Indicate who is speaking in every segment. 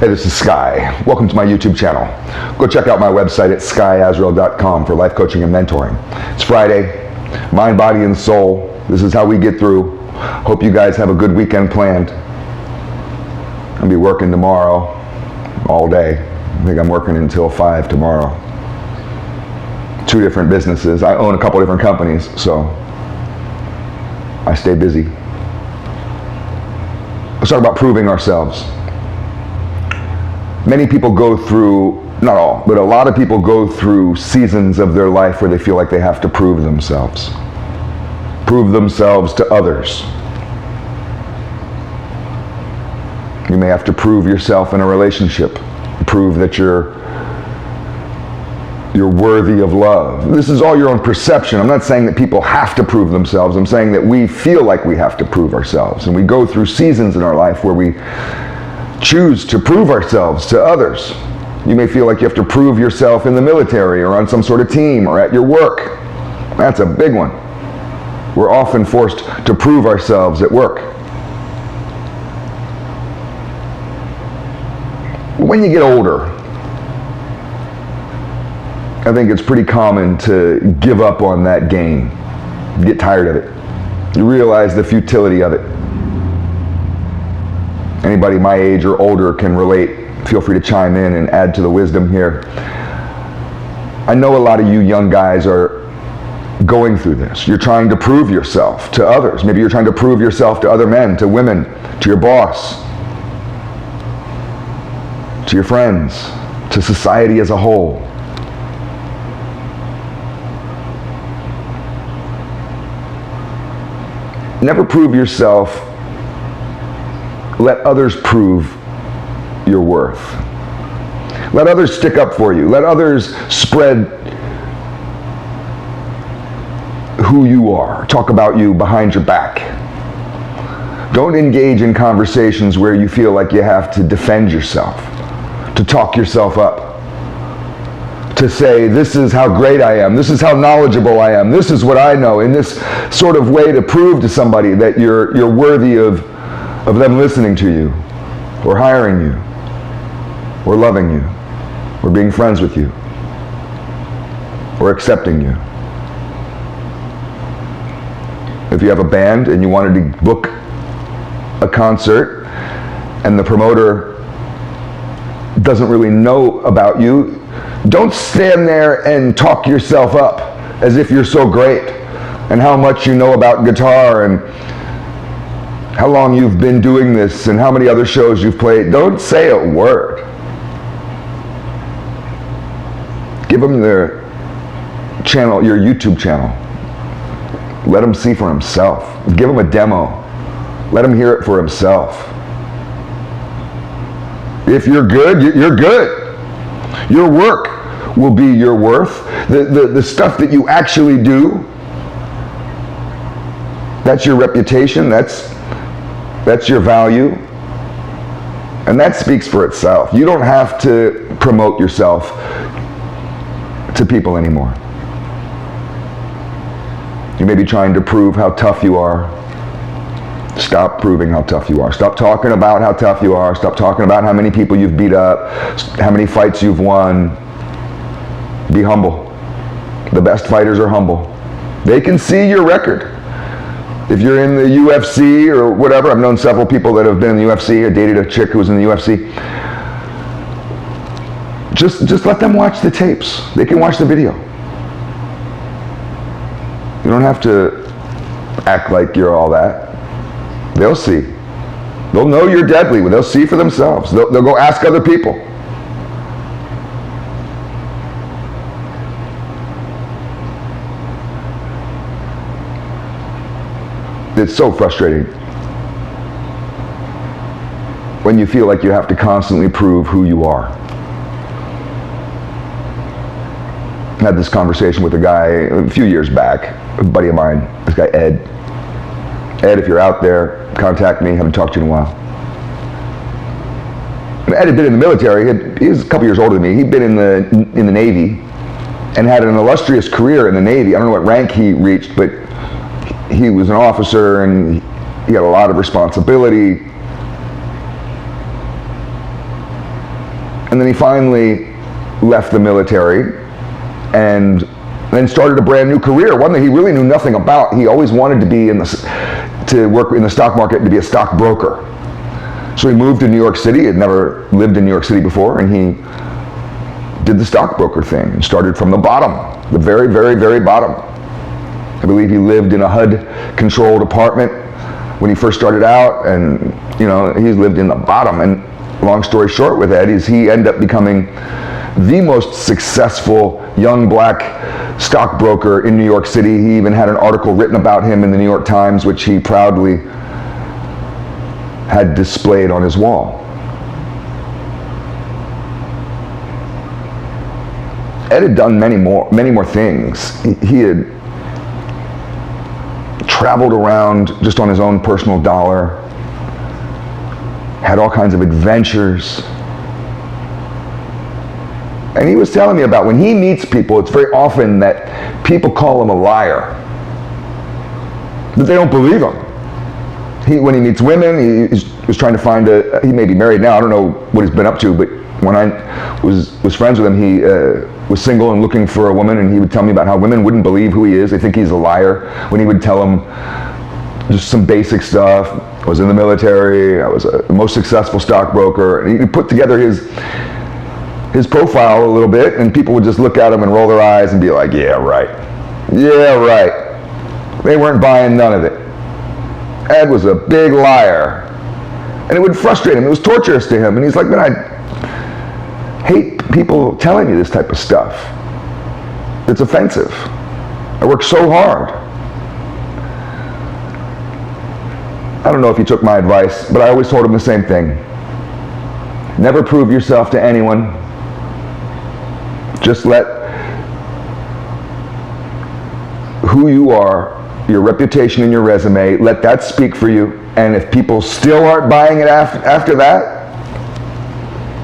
Speaker 1: Hey, this is Sky. Welcome to my YouTube channel. Go check out my website at skysworld.com for life coaching and mentoring. It's Friday, mind, body, and soul. This is how we get through. Hope you guys have a good weekend planned. I'll be working tomorrow all day. I think I'm working until 5 tomorrow. 2 different businesses. I own a couple different companies, so I stay busy. Let's talk about proving ourselves. Many people go through, not all, but a lot of people go through seasons of their life where they feel like they have to prove themselves. Prove themselves to others. You may have to prove yourself in a relationship. Prove that you're worthy of love. This is all your own perception. I'm not saying that people have to prove themselves. I'm saying that we feel like we have to prove ourselves. And we go through seasons in our life where we choose to prove ourselves to others. You may feel like you have to prove yourself in the military or on some sort of team or at your work. That's a big one. We're often forced to prove ourselves at work. When you get older, I think it's pretty common to give up on that game. You get tired of it. You realize the futility of it. Anybody my age or older can relate. Feel free to chime in and add to the wisdom here. I know a lot of you young guys are going through this. You're trying to prove yourself to others. Maybe you're trying to prove yourself to other men, to women, to your boss, to your friends, to society as a whole. Never prove yourself. Let others prove your worth. Let others stick up for you. Let others spread who you are. Talk about you behind your back. Don't engage in conversations where you feel like you have to defend yourself, to talk yourself up, to say, this is how great I am, this is how knowledgeable I am, this is what I know, in this sort of way to prove to somebody that you're worthy of them listening to you, or hiring you, or loving you, or being friends with you, or accepting you. If you have a band and you wanted to book a concert and the promoter doesn't really know about you, don't stand there and talk yourself up as if you're so great and how much you know about guitar and how long you've been doing this and how many other shows you've played. Don't say a word. Give them their channel, your YouTube channel. Let him see for himself. Give him a demo. Let him hear it for himself. If you're good, you're good. Your work will be your worth. The stuff that you actually do, that's your reputation, that's your value, and that speaks for itself. You don't have to promote yourself to people anymore. You may be trying to prove how tough you are. Stop proving how tough you are. Stop talking about how tough you are. Stop talking about how many people you've beat up, how many fights you've won. Be humble. The best fighters are humble. They can see your record. If you're in the UFC or whatever, I've known several people that have been in the UFC. I dated a chick who was in the UFC. Just let them watch the tapes. They can watch the video. You don't have to act like you're all that. They'll see. They'll know you're deadly. They'll see for themselves. They'll go ask other people. It's so frustrating when you feel like you have to constantly prove who you are. I had this conversation with a guy a few years back, a buddy of mine, this guy Ed. Ed, if you're out there, contact me. Haven't talked to you in a while. And Ed had been in the military. He was a couple years older than me. He'd been in the Navy and had an illustrious career in the Navy. I don't know what rank he reached, but he was an officer and he had a lot of responsibility. And then he finally left the military and then started a brand new career, one that he really knew nothing about. He always wanted to be to work in the stock market, to be a stockbroker. So he moved to New York City. He had never lived in New York City before, and he did the stockbroker thing and started from the bottom, the very, very, very bottom. I believe he lived in a HUD-controlled apartment when he first started out, and he's lived in the bottom. And long story short with Ed is he ended up becoming the most successful young black stockbroker in New York City. He even had an article written about him in the New York Times, which he proudly had displayed on his wall. Ed had done many more things. He had traveled around just on his own personal dollar, had all kinds of adventures. And he was telling me about when he meets people, it's very often that people call him a liar, that they don't believe him. When he meets women, he was trying to find he may be married now, I don't know what he's been up to, but when I was friends with him, he was single and looking for a woman, and he would tell me about how women wouldn't believe who he is. They think he's a liar when he would tell them just some basic stuff. I was in the military, I was the most successful stockbroker, and he put together his profile a little bit, and people would just look at him and roll their eyes and be like, yeah, right. Yeah, right. They weren't buying none of it. Ed was a big liar. And it would frustrate him. It was torturous to him. And he's like, man, I hate people telling me this type of stuff. It's offensive. I work so hard. I don't know if he took my advice, but I always told him the same thing. Never prove yourself to anyone. Just let who you are, your reputation and your resume, let that speak for you. And if people still aren't buying it after that,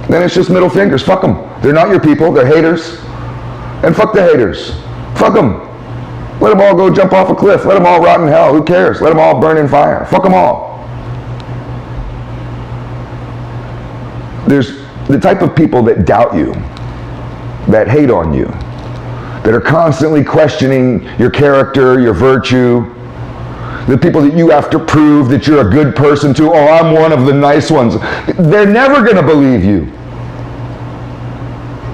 Speaker 1: then it's just middle fingers. Fuck them. They're not your people. They're haters. And fuck the haters. Fuck them. Let them all go jump off a cliff. Let them all rot in hell. Who cares? Let them all burn in fire. Fuck them all. There's the type of people that doubt you, that hate on you, that are constantly questioning your character, your virtue, the people that you have to prove that you're a good person to. Oh, I'm one of the nice ones. They're never going to believe you.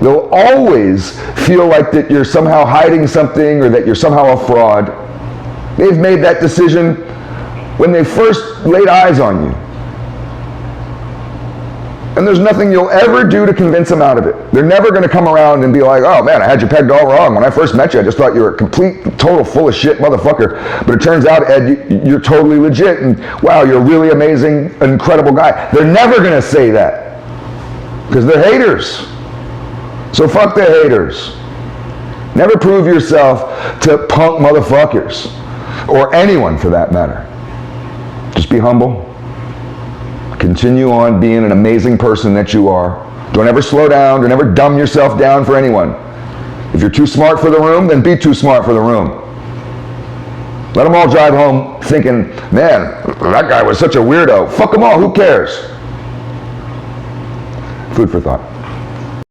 Speaker 1: They'll always feel like that you're somehow hiding something or that you're somehow a fraud. They've made that decision when they first laid eyes on you. And there's nothing you'll ever do to convince them out of it. They're never going to come around and be like, oh man, I had you pegged all wrong. When I first met you, I just thought you were a complete, total full of shit motherfucker. But it turns out, Ed, you're totally legit, and wow, you're a really amazing, incredible guy. They're never going to say that because they're haters. So fuck the haters. Never prove yourself to punk motherfuckers, or anyone for that matter. Just be humble. Continue on being an amazing person that you are. Don't ever slow down. Don't ever dumb yourself down for anyone. If you're too smart for the room, then be too smart for the room. Let them all drive home thinking, man, that guy was such a weirdo. Fuck them all. Who cares? Food for thought.